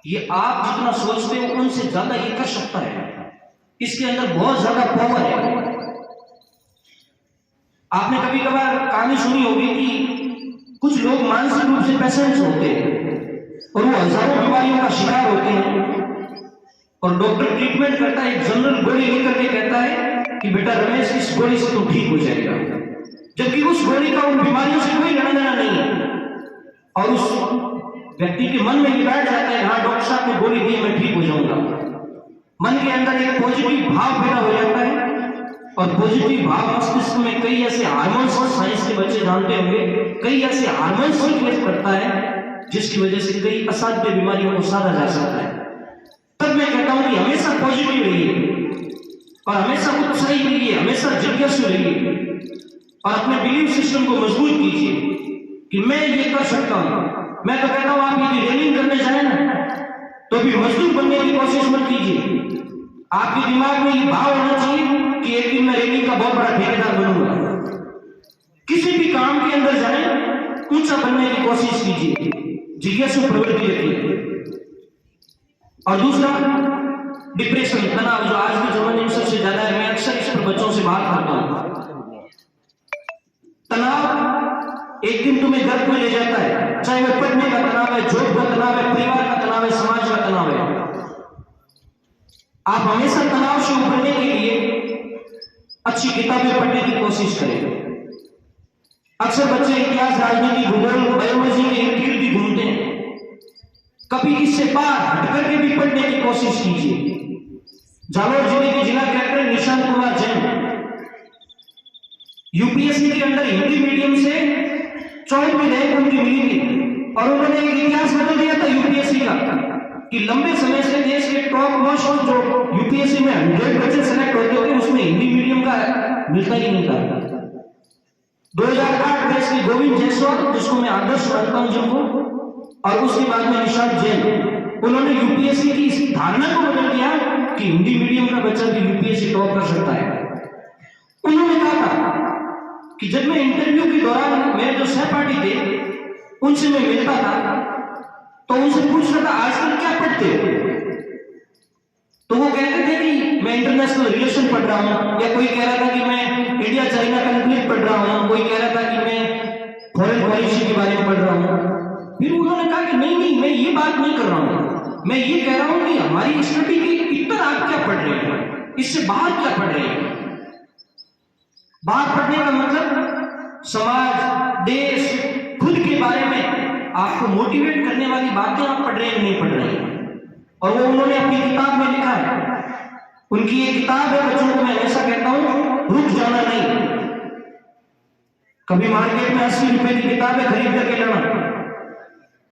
ये आप जितना सोचते हो उनसे ज्यादा ये कर सकता है। इसके अंदर बहुत ज्यादा पावर है। आपने कभी कभार कहानी सुनी होगी कि कुछ लोग मानसिक रूप से पेशेंट्स होते हैं और वो हजारों बीमारियों का शिकार होते हैं और डॉक्टर ट्रीटमेंट करता है, एक जनरल गोली लेकर के कहता है कि बेटा रमेश इस गोली से तो ठीक हो जाएगा, जबकि उस गोली का उन बीमारियों से कोई लेना देना नहीं है। और उस व्यक्ति के मन में ये बैठ जाता है, हाँ डॉक्टर साहब ने गोली दी, मैं ठीक हो जाऊंगा। मन के अंदर एक पॉजिटिव भाव पैदा हो जाता है और पॉजिटिव भाव मस्तिष्क में कई ऐसे हार्मोन्स, साइंस के बच्चे जानते होंगे, कई ऐसे हार्मोन्स सीक्रेट करता है जिसकी वजह से कई असाध्य बीमारियों को साधा जा सकता है। तब मैं कहता हूं कि हमेशा पॉजिटिव रहिए और हमेशा उत्साही रहिए, हमेशा जिज्ञासु रहिए और अपने बिलीफ सिस्टम को मजबूत कीजिए कि मैं ये कर सकता हूं। मैं तो कहता हूं आप यदि रेलिंग करने जाए ना तो भी मजदूर बनने की कोशिश मत कीजिए। आपके दिमाग में ये भाव होना चाहिए कि एक दिन मैं रेलिंग का बहुत बड़ा ठेकेदार बनूंगा। किसी भी काम के अंदर जाए ऊंचा बनने की कोशिश कीजिए, जिज्ञासु प्रवृत्ति रखिए। और दूसरा, डिप्रेशन, तनाव, जो आज के जमाने में सबसे ज्यादा है, मैं अक्सर इस पर बच्चों से बात करता हूं। तनाव एक दिन तुम्हें गर्त में ले जाता है, चाहे वह पढ़ने का तनाव है, जॉब का तनाव है, परिवार का तनाव है, समाज का तनाव है। आप हमेशा तनाव से उभरने के लिए अच्छी किताबें पढ़ने की कोशिश करें। अक्सर बच्चे इतिहास, राजनीति, भूगोल, बायोलॉजी के इर्द गिर्द घूमते हैं। कभी इससे पार हटकर के भी पढ़ने की कोशिश कीजिए। जालोर जिले के जिला कलेक्टर निशांत कुमार जैन यूपीएससी के अंदर हिंदी मीडियम से 14वीं रैंक उनकी मिली थी और उन्होंने एक इतिहास बदल दिया था यूपीएससी का कि लंबे समय से देश के टॉप मोस्ट जो यूपीएससी में 100 बच्चे सेलेक्ट होते थे उसमें हिंदी मीडियम का मिलता ही नहीं था। 2008 बैच के गोविंद जायसवाल, जिसको मैं आदर्श मानता हूं जिनको, और उसके बाद में निशांत जैन, उन्होंने यूपीएससी की इस धारणा को बदल दिया कि हिंदी मीडियम का बच्चा भी यूपीएससी टॉप कर सकता है। उन्होंने कहा था कि जब मैं इंटरव्यू के दौरान मेरे जो सहपाठी थे उनसे मैं मिलता था तो उनसे पूछ रहा था आजकल क्या पढ़ते हो, तो वो कहते थे कि मैं इंटरनेशनल रिलेशन पढ़ रहा हूं, या कोई कह रहा था कि मैं इंडिया चाइना कॉन्फ्लिक्ट पढ़ रहा हूं, कोई कह रहा था कि मैं फॉरेन पॉलिसी के बारे में पढ़ रहा हूं। फिर उन्होंने कहा कि नहीं, मैं ये बात नहीं कर रहा हूं, मैं ये कह रहा हूं कि हमारी स्टडी के इतर आप क्या पढ़ रहे हैं, इससे बाहर क्या पढ़ रहे हैं। बाहर पढ़ने का मतलब समाज, देश, खुद के बारे में आपको मोटिवेट करने वाली बातें आप पढ़ रहे हैं, नहीं पढ़ रहे हैं। और वो उन्होंने अपनी किताब में लिखा है। उनकी ये किताब है, बच्चों को मैं हमेशा कहता हूं रुक जाना नहीं। कभी मार्केट में 80 रुपए की किताबें खरीद करके लाना,